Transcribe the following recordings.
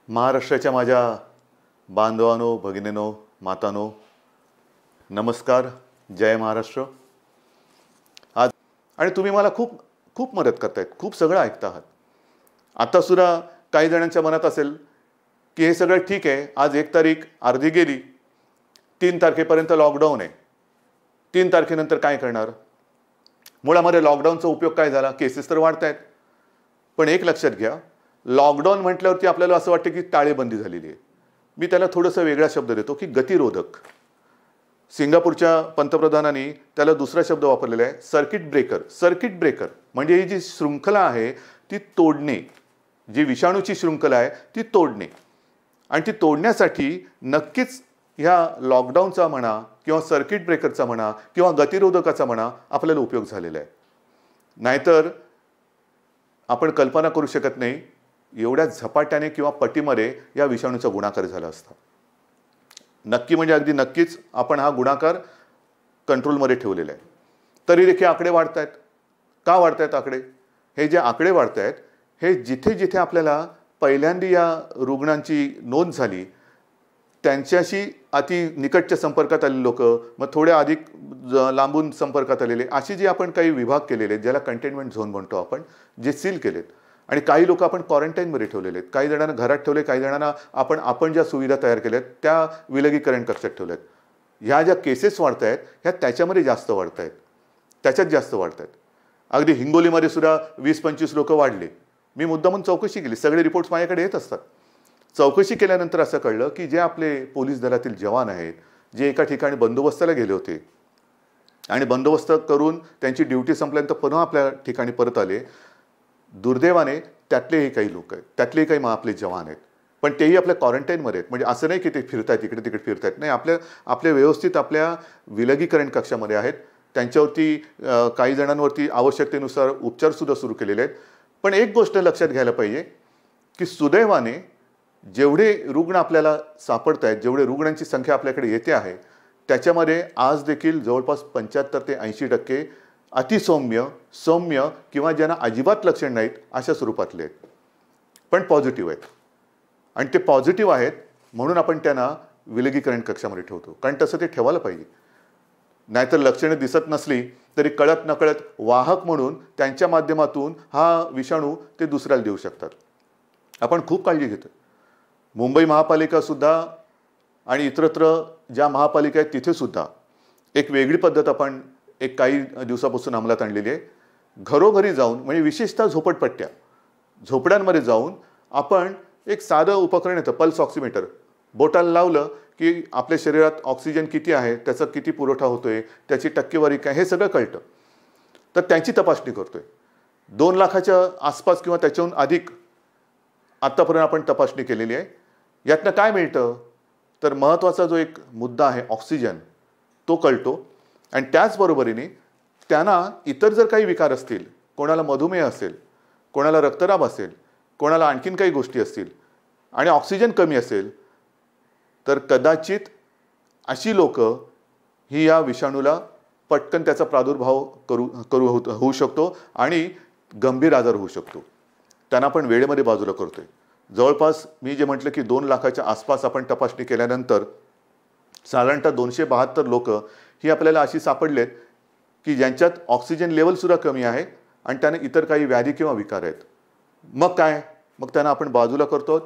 महाराष्ट्राच्या माझ्या बांधवांनो, भगिनींनो, मातांनो, नमस्कार. जय महाराष्ट्र. आज आणि तुम्ही मला खूप खूप मदत करतायत, खूप सगळं ऐकता आहात. आता सुद्धा काही जणांच्या मनात असेल की हे सगळं ठीक आहे, आज 1 तारीख अर्धी गेली, 3 तारखेपर्यंत लॉकडाऊन आहे, 3 तारखेनंतर काय करणार? मुळामध्ये लॉकडाऊनचा उपयोग काय झाला? केसेस तर वाढत आहेत, पण एक लक्षात घ्या, लॉकडाऊन म्हटल्यावरती आपल्याला असं वाटतं की टाळेबंदी झालेली आहे. मी त्याला थोडासा वेगळा शब्द देतो की गतिरोधक. सिंगापूरच्या पंतप्रधानांनी त्याला दुसरा शब्द वापरलेला आहे, सर्किट ब्रेकर. सर्किट ब्रेकर म्हणजे ही जी शृंखला आहे ती तोडणे, जी विषाणूची शृंखला आहे ती तोडणे. आणि ती तोडण्यासाठी नक्कीच ह्या लॉकडाऊनचा म्हणा किंवा सर्किट ब्रेकरचा म्हणा किंवा गतिरोधकाचा म्हणा आपल्याला उपयोग झालेला आहे. नाहीतर आपण कल्पना करू शकत नाही एवढ्या झपाट्याने किंवा पटीमध्ये या विषाणूचा गुणाकार झाला असता. नक्की म्हणजे अगदी नक्कीच आपण हा गुणाकार कंट्रोलमध्ये ठेवलेला आहे. तरी देखील आकडे वाढत आहेत. का वाढत आहेत आकडे? हे जे आकडे वाढत आहेत हे जिथे जिथे आपल्याला पहिल्यांदा या रुग्णांची नोंद झाली त्यांच्याशी अति निकटच्या संपर्कात आलेले लोक, मग थोड्या अधिक लांबून संपर्कात आलेले, अशी जी आपण काही विभाग केलेले आहेत ज्याला कंटेनमेंट झोन म्हणतो आपण, जे सील केलेत. आणि काही लोक आपण क्वारंटाईनमध्ये ठेवलेले आहेत, काही जणांना घरात ठेवले, काही जणांना आपण ज्या सुविधा तयार केल्यात त्या विलगीकरण कक्षात ठेवल्यात. ह्या ज्या केसेस वाढत आहेत ह्या त्याच्यामध्ये जास्त वाढत आहेत, त्याच्यात जास्त वाढत आहेत. अगदी हिंगोलीमध्ये सुद्धा 20-25 लोक वाढले. मी मुद्दामून चौकशी केली, सगळे रिपोर्ट्स माझ्याकडे येत असतात. चौकशी केल्यानंतर असं कळलं की जे आपले पोलीस दलातील जवान आहेत, जे एका ठिकाणी बंदोबस्ताला गेले होते आणि बंदोबस्त करून त्यांची ड्युटी संपल्यानंतर पुन्हा आपल्या ठिकाणी परत आले, दुर्दैवाने त्यातलेही काही लोक आहेत, त्यातलेही काही आपले जवान आहेत, पण तेही आपल्या क्वारंटाईनमध्ये आहेत. म्हणजे असं नाही की ते फिरतायत इकडे तिकडे फिरतायत, नाही, आपल्या व्यवस्थित आपल्या विलगीकरण कक्षामध्ये आहेत. त्यांच्यावरती काही जणांवरती आवश्यकतेनुसार उपचारसुद्धा सुरू केलेले आहेत. पण एक गोष्ट लक्षात घ्यायला पाहिजे की सुदैवाने जेवढे रुग्ण आपल्याला सापडत आहेत, जेवढे रुग्णांची संख्या आपल्याकडे येते आहे, त्याच्यामध्ये आज देखील जवळपास 75 ते 80% अतिसौम्य, सौम्य किंवा ज्यांना अजिबात लक्षण नाहीत अशा स्वरूपातले आहेत, पण पॉझिटिव्ह आहेत. आणि ते पॉझिटिव्ह आहेत म्हणून आपण त्यांना विलगीकरण कक्षामध्ये ठेवतो, कारण तसं ते ठेवायला पाहिजे. नाहीतर लक्षणे दिसत नसली तरी कळत नकळत वाहक म्हणून त्यांच्या माध्यमातून हा विषाणू ते दुसऱ्याला देऊ शकतात. आपण खूप काळजी घेतो. मुंबई महापालिकासुद्धा आणि इतरत्र ज्या महापालिका आहेत तिथेसुद्धा एक वेगळी पद्धत आपण एक काही दिवसापासून अंमलात आणलेली आहे. घरोघरी जाऊन, म्हणजे विशेषतः झोपडपट्ट्या, झोपड्यांमध्ये जाऊन आपण एक साधं उपकरण येतं, पल्स ऑक्सिमीटर, बोटाला लावलं की आपल्या शरीरात ऑक्सिजन किती आहे, त्याचा किती पुरवठा होतोय, त्याची टक्केवारी काय, हे सगळं कळतं. तर त्यांची तपासणी करतोय. 2 लाखाच्या आसपास किंवा त्याच्याहून अधिक आत्तापर्यंत आपण तपासणी केलेली आहे. यातनं काय मिळतं तर महत्त्वाचा जो एक मुद्दा आहे ऑक्सिजन, तो कळतो. आणि त्याचबरोबरीने त्यांना इतर जर काही विकार असतील, कोणाला मधुमेह असेल, कोणाला रक्तदाब असेल, कोणाला आणखीन काही गोष्टी असतील आणि ऑक्सिजन कमी असेल, तर कदाचित अशी लोक ही या विषाणूला पटकन त्याचा प्रादुर्भाव होऊ शकतो आणि गंभीर आजार होऊ शकतो. त्यांना आपण वेळेमध्ये बाजूला करतोय. जवळपास मी जे म्हटलं की 2 लाखाच्या आसपास आपण तपासणी केल्यानंतर साधारणतः 272 लोक ही आपल्याला अशी सापडलेत की ज्यांच्यात ऑक्सिजन लेवलसुद्धा कमी आहे आणि त्यांना इतर काही व्याधी किंवा विकार आहेत. मग काय, मग त्यांना आपण बाजूला करतो.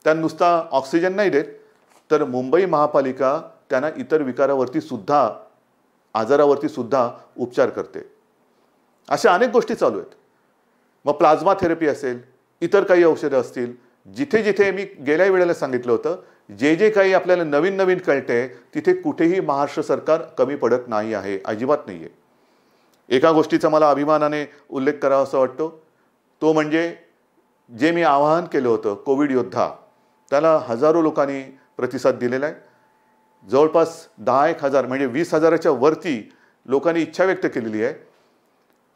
त्यांना नुसता ऑक्सिजन नाही देत, तर मुंबई महापालिका त्यांना इतर विकारावरती सुद्धा, आजारावरती सुद्धा उपचार करते. अशा अनेक गोष्टी चालू आहेत. मग प्लाझ्मा थेरपी असेल, इतर काही औषधं असतील, जिथे जिथे मी गेल्या वेळेला सांगितलं होतं, जे जे काही आपल्याला नवीन नवीन कळते तिथे कुठेही महाराष्ट्र सरकार कमी पडत नाही आहे, अजिबात नाही आहे. एका गोष्टीचा मला अभिमानाने उल्लेख करावा असं वाटतो, तो म्हणजे जे मी आवाहन केलं होतं कोविड योद्धा, त्याला हजारो लोकांनी प्रतिसाद दिलेला आहे. जवळपास 10,000 म्हणजे 20,000च्या वरती लोकांनी इच्छा व्यक्त केलेली आहे,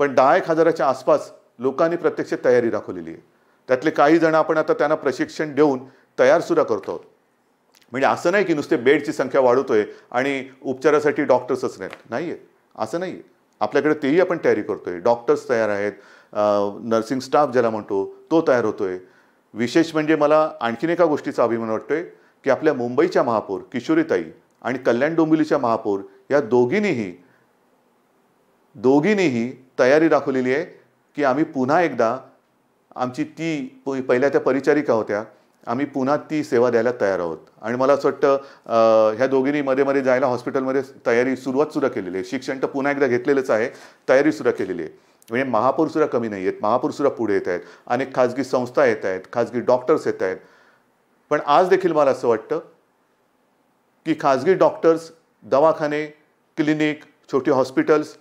पण 10,000च्या आसपास लोकांनी प्रत्यक्ष तयारी दाखवलेली आहे. त्यातले काही जण आपण आता त्यांना प्रशिक्षण देऊन तयारसुद्धा करतो. म्हणजे असं नाही की नुसते बेडची संख्या वाढवतोय आणि उपचारासाठी डॉक्टर्सच नाही आहे, असं नाही आहे. आपल्याकडे तेही आपण तयारी करतोय. डॉक्टर्स तयार आहेत, नर्सिंग स्टाफ ज्याला म्हणतो तो तयार होतोय, विशेष म्हणजे मला आणखीन एका गोष्टीचा अभिमान वाटतोय की आपल्या मुंबईच्या महापौर किशोरीताई आणि कल्याण डोंबिवलीच्या महापौर या दोघींनीही तयारी दाखवलेली आहे की आम्ही पुन्हा एकदा आमची पहिल्या त्या परिचारिका होत्या, आम्ही पुन्हा ती सेवा द्यायला तयार आहोत. आणि मला असं वाटतं ह्या दोघींनी मध्ये मध्ये जायला हॉस्पिटलमध्ये सुरुवात सुद्धा केलेली आहे. शिक्षण तर पुन्हा एकदा घेतलेलंच आहे, तयारी सुद्धा केलेली आहे. म्हणजे महापौर सुद्धा कमी नाही आहेत, महापौर सुद्धा पुढे येत आहेत, अनेक खाजगी संस्था येत आहेत, खाजगी डॉक्टर्स येत आहेत. पण आज देखील मला असं वाटतं की खाजगी डॉक्टर्स, दवाखाने, क्लिनिक, छोटी हॉस्पिटल्स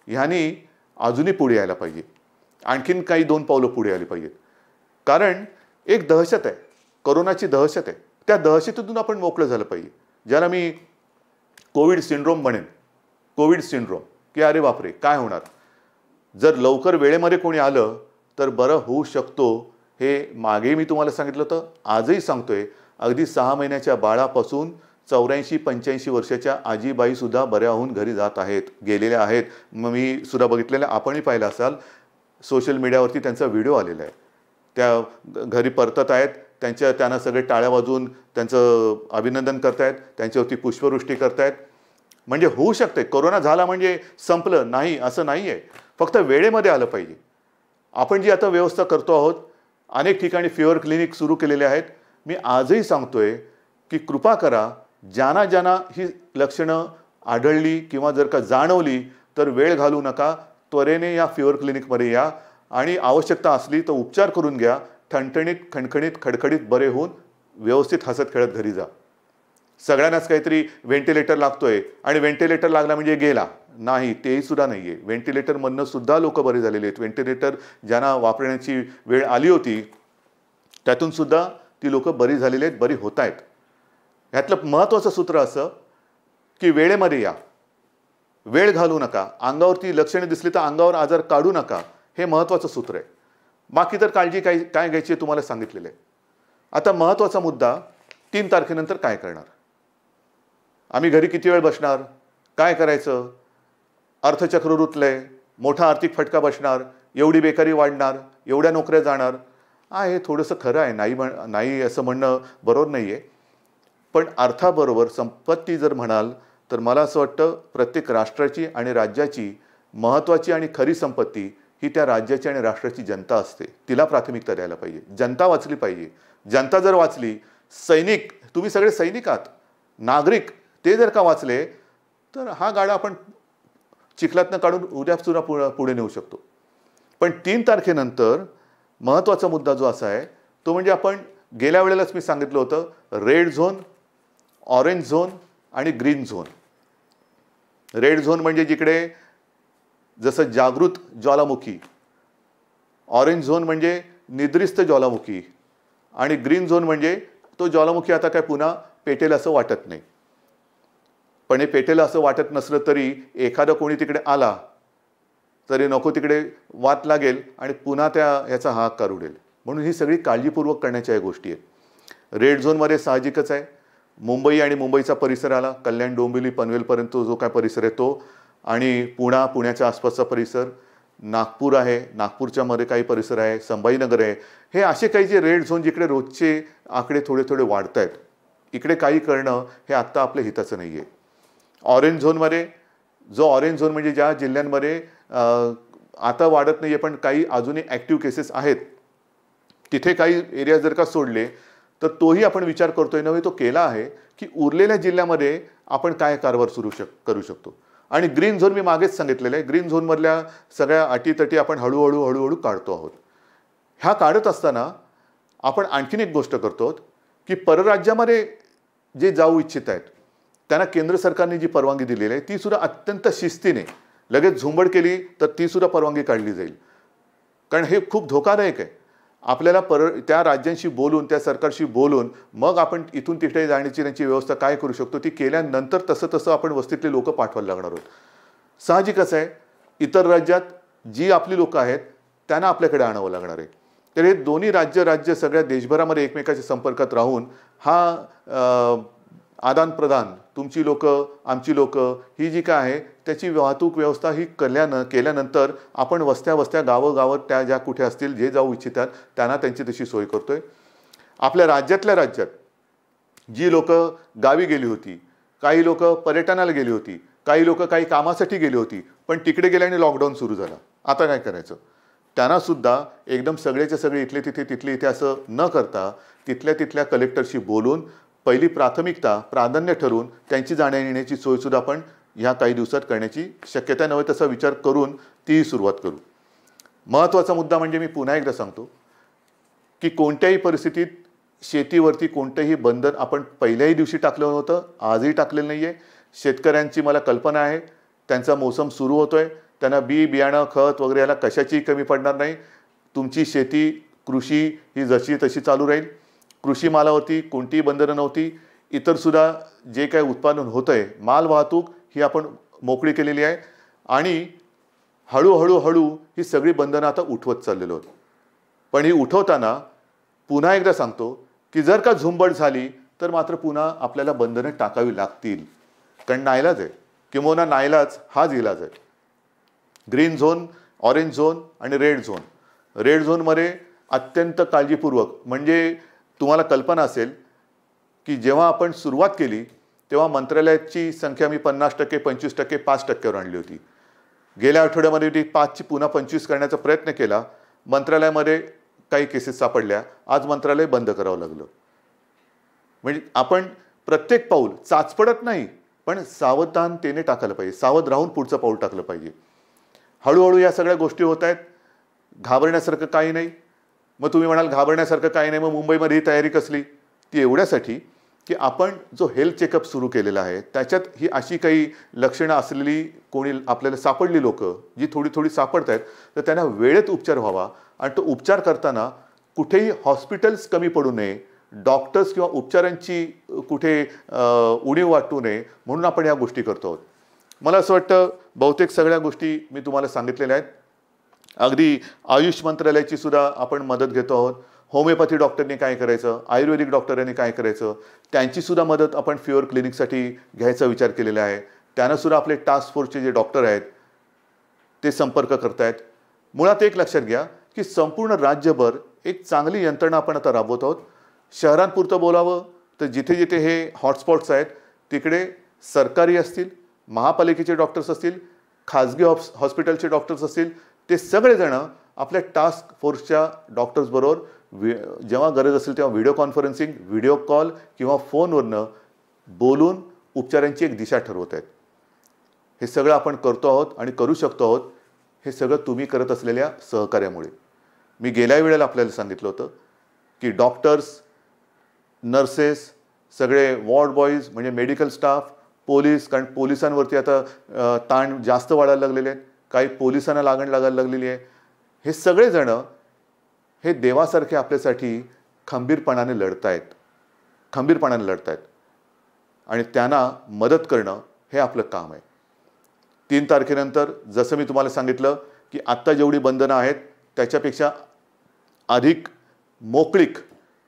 ह्यांनी अजूनही पुढे यायला पाहिजे. आणखीन काही 2 पावलं पुढे आली पाहिजेत. कारण एक दहशत आहे, कोरोनाची दहशत आहे. त्या दहशतीतून आपण मोकळं झालं पाहिजे. ज्याला मी कोविड सिंड्रोम म्हणेन, कोविड सिंड्रोम, की अरे बापरे काय होणार, जर लवकर वेळेमध्ये कोणी आलं तर बरं होऊ शकतो. हे मागे मी तुम्हाला सांगितलं होतं, आजही सांगतोय. अगदी 6 महिन्याच्या बाळापासून 84-85 वर्षाच्या आजीबाई सुद्धा बऱ्या होऊन घरी जात आहेत, गेलेल्या आहेत. मग मी सुद्धा बघितलेलं, आपणही पाहिलं असाल, सोशल मीडियावरती त्यांचा व्हिडिओ आलेला आहे. त्या घरी परतत आहेत, त्यांना सगळे टाळ्या वाजवून त्यांचं अभिनंदन करतायत, त्यांच्यावरती पुष्पवृष्टी करतायत. म्हणजे होऊ शकते. कोरोना झाला म्हणजे संपलं नाही असं नाही आहे, फक्त वेळेमध्ये आलं पाहिजे. आपण जी आता व्यवस्था करतो आहोत, अनेक ठिकाणी फिवर क्लिनिक सुरू केलेले आहेत. मी आजही सांगतोय की कृपा करा, ज्यांना ही लक्षणं आढळली किंवा जर का जाणवली तर वेळ घालवू नका, त्वरेने या फिवर क्लिनिकमध्ये या आणि आवश्यकता असली तर उपचार करून घ्या. ठणठणीत, खणखणीत, खडखडीत बरे होऊन व्यवस्थित हसत खेळत घरी जा. सगळ्यांनाच काहीतरी व्हेंटिलेटर लागतोय आणि व्हेंटिलेटर लागला म्हणजे गेला, नाही, तेही सुद्धा नाही आहे. व्हेंटिलेटरमधनं सुद्धा लोक बरे झालेले आहेत. व्हेंटिलेटर ज्यांना वापरण्याची वेळ आली होती त्यातून सुद्धा ती लोक बरी झालेली आहेत, बरी होत आहेत. ह्यातलं महत्त्वाचं सूत्र असं की वेळेमध्ये या, वेळ घालू नका, अंगावरती लक्षणे दिसली तर अंगावर आजार काढू नका. हे महत्त्वाचं सूत्र आहे. बाकी तर काळजी काय घ्यायची आहे तुम्हाला सांगितलेलं आहे. आता महत्त्वाचा मुद्दा, 3 तारखेनंतर काय करणार, आम्ही घरी किती वेळ बसणार, काय करायचं, अर्थचक्र रुतलंय, मोठा आर्थिक फटका बसणार, एवढी बेकारी वाढणार, एवढ्या नोकऱ्या जाणार. हे थोडंसं खरं आहे, नाही असं म्हणणं बरोबर नाही आहे. पण अर्थाबरोबर संपत्ती जर म्हणाल तर मला असं वाटतं प्रत्येक राष्ट्राची आणि राज्याची महत्त्वाची आणि खरी संपत्ती ही त्या राज्याची आणि राष्ट्राची जनता असते. तिला प्राथमिकता द्यायला पाहिजे. जनता वाचली पाहिजे. जनता जर वाचली, सैनिक, तुम्ही सगळे सैनिक आहात, नागरिक, ते जर का वाचले तर हा गाडा आपण चिखलातनं काढून उद्या सुद्धा पुढे नेऊ शकतो. पण 3 तारखेनंतर महत्त्वाचा मुद्दा जो असा आहे तो म्हणजे, आपण गेल्या वेळेलाच मी सांगितलं होतं, रेड झोन, ऑरेंज झोन आणि ग्रीन झोन. रेड झोन म्हणजे जिकडे जसं जागृत ज्वालामुखी, ऑरेंज झोन म्हणजे निद्रिस्त ज्वालामुखी आणि ग्रीन झोन म्हणजे तो ज्वालामुखी आता काय पुन्हा पेटेल असं वाटत नाही. पण हे पेटेल असं वाटत नसलं तरी एखादा कोणी तिकडे आला तरी नको तिकडे वात लागेल आणि पुन्हा ह्याचा हाहाकार उडेल. म्हणून ही सगळी काळजीपूर्वक करण्याच्या या गोष्टी आहेत. रेड झोनमध्ये साहजिकच आहे, मुंबई आणि मुंबईचा परिसर आला, कल्याण डोंबिवली पनवेलपर्यंत जो काय परिसर आहे तो, आणि पुण्याच्या आसपासचा परिसर, नागपूर आहे, नागपूरच्या मध्ये काही परिसर आहे, संभाजीनगर आहे. हे असे काही जे रेड झोन जिकडे रोजचे आकडे थोडे थोडे वाढत आहेत, इकडे काही करणं हे आत्ता आपल्या हिताचं नाही आहे. ऑरेंज झोनमध्ये, जो ऑरेंज झोन म्हणजे ज्या जिल्ह्यांमध्ये आता वाढत नाही आहे पण काही अजूनही ॲक्टिव्ह केसेस आहेत, तिथे काही एरिया जर का सोडले तर तोही आपण विचार करतोय, नव्हे तो केला आहे की उरलेल्या जिल्ह्यामध्ये आपण काय कारभार करू शकतो. आणि ग्रीन झोन मी मागेच सांगितलेलं आहे, ग्रीन झोनमधल्या सगळ्या अटीतटी आपण हळूहळू काढतो आहोत. ह्या काढत असताना आपण आणखीन एक गोष्ट करतो की परराज्यामध्ये जे जाऊ इच्छित आहेत त्यांना केंद्र सरकारने जी परवानगी दिलेली आहे ती सुद्धा अत्यंत शिस्तीने, लगेच झुंबड केली तर ती सुद्धा परवानगी काढली जाईल. कारण हे खूप धोकादायक आहे. आपल्याला त्या राज्यांशी बोलून, त्या सरकारशी बोलून मग आपण इथून तिथे जाण्याची त्यांची व्यवस्था काय करू शकतो ती केल्यानंतर तसं आपण वस्तीतले लोक पाठवायला लागणार आहोत. साहजिकच आहे, इतर राज्यात जी आपली लोक आहेत त्यांना आपल्याकडे आणावं लागणार आहे. तर हे दोन्ही राज्य सगळ्या देशभरामध्ये एकमेकाच्या संपर्कात राहून हा आदान प्रदान, तुमची लोक आमची लोक, ही जी काय आहे त्याची वाहतूक व्यवस्था ही केल्यानंतर आपण वस्त्या गावं त्या ज्या कुठे असतील जे जाऊ इच्छितात त्यांना त्यांची तशी सोय करतोय. आपल्या राज्यातल्या राज्यात जी लोक गावी गेली होती, काही लोक पर्यटनाला गेली होती, काही लोक काही कामासाठी गेली होती, पण तिकडे गेल्याने लॉकडाऊन सुरू झाला. आता काय करायचं? त्यांना सुद्धा एकदम सगळेच्या सगळे इथले तिथे तिथले इथे असं न करता तिथल्या तिथल्या कलेक्टरशी बोलून पहिली प्राथमिकता प्राधान्य ठरवून त्यांची जाण्या येण्याची सोयसुद्धा आपण ह्या काही दिवसात करण्याची शक्यता नव्हे तसा विचार करून तीही सुरुवात करू. महत्त्वाचा मुद्दा म्हणजे मी पुन्हा एकदा सांगतो की कोणत्याही परिस्थितीत शेतीवरती कोणतंही बंधन आपण पहिल्याही दिवशी टाकलं नव्हतं, आजही टाकलेलं नाही आहे. शेतकऱ्यांची मला कल्पना आहे, त्यांचा मोसम सुरू होतोय, त्यांना बियाणं खत वगैरे याला कशाचीही कमी पडणार नाही. तुमची शेती कृषी ही जशी तशी चालू राहील. कृषी मालावरती कोणतीही बंधनं नव्हती. इतरसुद्धा जे काही उत्पादन होतं आहे, माल वाहतूक ही आपण मोकळी केलेली आहे आणि हळूहळू ही सगळी बंधनं आता उठवत चाललेलो आहोत. पण ही उठवताना पुन्हा एकदा सांगतो की जर का झुंबड झाली तर मात्र पुन्हा आपल्याला बंधनं टाकावी लागतील, कारण नाईलाज आहे. किंवा नाईलाज हाच इलाज आहे. ग्रीन झोन, ऑरेंज झोन आणि रेड झोन. रेड झोनमध्ये अत्यंत काळजीपूर्वक, म्हणजे तुम्हाला कल्पना असेल की जेव्हा आपण सुरुवात केली तेव्हा मंत्रालयाची संख्या मी 50%, 25%, 5%वर आणली होती. गेल्या आठवड्यामध्ये ती 5ची पुन्हा 25 करण्याचा प्रयत्न केला. मंत्रालयामध्ये काही केसेस सापडल्या. आज मंत्रालय बंद करावं लागलं. म्हणजे आपण प्रत्येक पाऊल चाचपडत नाही, पण सावधानतेने टाकायला पाहिजे, सावध राहून पुढचं पाऊल टाकलं पाहिजे. हळूहळू या सगळ्या गोष्टी होत आहेत. घाबरण्यासारखं काही नाही. मग तुम्ही म्हणाल घाबरण्यासारखं काही नाही, मग मुंबईमध्ये ही तयारी कसली? ती एवढ्यासाठी की आपण जो हेल्थ चेकअप सुरू केलेला आहे त्याच्यात ही अशी काही लक्षणं असलेली कोणी आपल्याला सापडली लोक जी थोडी थोडी सापडत आहेत, तर त्यांना वेळेत उपचार व्हावा आणि तो उपचार करताना कुठेही हॉस्पिटल्स कमी पडू नये, डॉक्टर्स किंवा उपचारांची कुठे उणीव वाटू नये म्हणून आपण या गोष्टी करतो आहोत. मला असं वाटतं बहुतेक सगळ्या गोष्टी मी तुम्हाला सांगितलेल्या आहेत. अगदी आयुष मंत्रालयाची सुद्धा आपण मदत घेतो आहोत. होमिओपॅथी डॉक्टरने काय करायचं, आयुर्वेदिक डॉक्टरांनी काय करायचं, त्यांची सुद्धा मदत आपण फिवर क्लिनिकसाठी घ्यायचा विचार केलेला आहे. त्यांना सुद्धा आपले टास्क फोर्सचे जे डॉक्टर आहेत ते संपर्क करतायत. मुळात एक लक्षात घ्या की संपूर्ण राज्यभर एक चांगली यंत्रणा आपण आता राबवत आहोत. शहरांपुरतं बोलावं तर जिथे जिथे हे हॉटस्पॉट्स आहेत तिकडे सरकारी असतील, महापालिकेचे डॉक्टर्स असतील, खाजगी हॉस्पिटलचे डॉक्टर्स असतील, ते सगळेजण आपल्या टास्क फोर्सच्या डॉक्टर्सबरोबर जेव्हा गरज असेल तेव्हा व्हिडिओ कॉन्फरन्सिंग, व्हिडिओ कॉल किंवा फोनवरनं बोलून उपचारांची एक दिशा ठरवत आहेत. हे सगळं आपण करतो आहोत आणि करू शकतो आहोत. हे सगळं तुम्ही करत असलेल्या सहकार्यामुळे. मी गेल्या वेळेला आपल्याला सांगितलं होतं की डॉक्टर्स, नर्सेस, सगळे वॉर्ड बॉईज म्हणजे मेडिकल स्टाफ, पोलीस, कारण पोलिसांवरती आता ताण जास्त वाढायला लागलेले आहेत, काही पोलिसांना लागण लागायला लागलेली आहे. हे सगळेजण हे देवासारखे आपल्यासाठी खंबीरपणाने लढतायत, खंबीरपणाने लढतायत आणि त्यांना मदत करणं हे आपलं काम आहे. 3 तारखेनंतर जसं मी तुम्हाला सांगितलं की आत्ता जेवढी बंधनं आहेत त्याच्यापेक्षा अधिक मोकळीक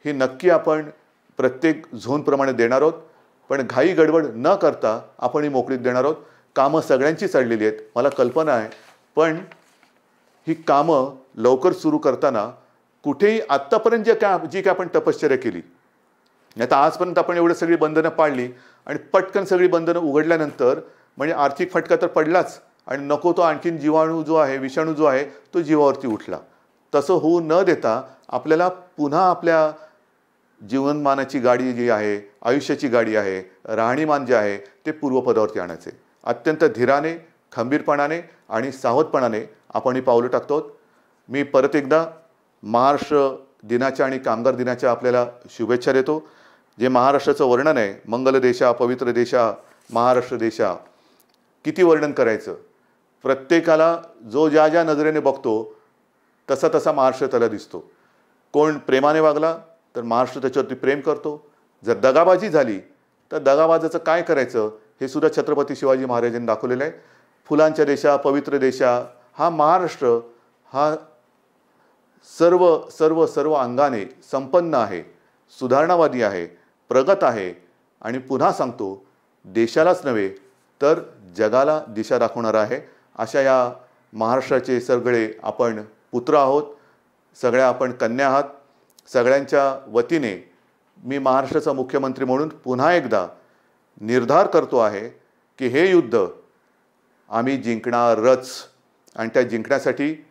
ही नक्की आपण प्रत्येक झोनप्रमाणे देणार आहोत. पण घाई गडबड न करता आपण ही मोकळीक देणार आहोत. कामं सगळ्यांची चाललेली आहेत, मला कल्पना आहे. पण ही कामं लवकर सुरू करताना कुठेही आत्तापर्यंत जी काय आपण तपश्चर्या केली, आता आजपर्यंत आपण एवढं सगळी बंधनं पाळली आणि पटकन सगळी बंधनं उघडल्यानंतर म्हणजे आर्थिक फटका तर पडलाच आणि नको तो आणखीन जीवाणू जो आहे, विषाणू जो आहे तो जीवावरती उठला. तसं होऊ न देता आपल्याला पुन्हा आपल्या जीवनमानाची गाडी जी आहे, आयुष्याची गाडी आहे, राहणीमान जे आहे ते पूर्वपदावरती आणायचे. अत्यंत धीराने, खंबीरपणाने आणि सावधपणाने आपण ही पावलं टाकतो. मी परत एकदा महाराष्ट्र दिनाच्या आणि कामगार दिनाच्या आपल्याला शुभेच्छा देतो. जे महाराष्ट्राचं वर्णन आहे, मंगल देशा, पवित्र देशा, महाराष्ट्र देशा, किती वर्णन करायचं. प्रत्येकाला जो ज्या ज्या नजरेने बघतो तसा तसा महाराष्ट्र त्याला दिसतो. कोण प्रेमाने वागला तर महाराष्ट्र त्याच्यावरती प्रेम करतो. जर दगाबाजी झाली तर दगाबाजाचं काय करायचं हे सुद्धा छत्रपती शिवाजी महाराजांनी दाखवलेलं आहे. फुलांच्या देशा, पवित्र देशा हा महाराष्ट्र हा सर्व सर्व सर्व अंगाने संपन्न आहे, सुधारणावादी आहे, प्रगत आहे आणि पुन्हा सांगतो देशालाच नव्हे तर जगाला दिशा दाखवणारा आहे. अशा या महाराष्ट्राचे सगळे आपण पुत्र आहोत, सगळ्या आपण कन्या आहात. सगळ्यांच्या वतीने मी महाराष्ट्राचा मुख्यमंत्री म्हणून पुन्हा एकदा निर्धार करतो आहे की हे युद्ध आम्ही जिंकणारच आणि त्या जिंकण्यासाठी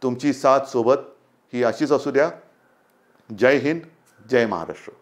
तुमची साथ सोबत ही अशीच असू द्या. जय हिंद, जय महाराष्ट्र.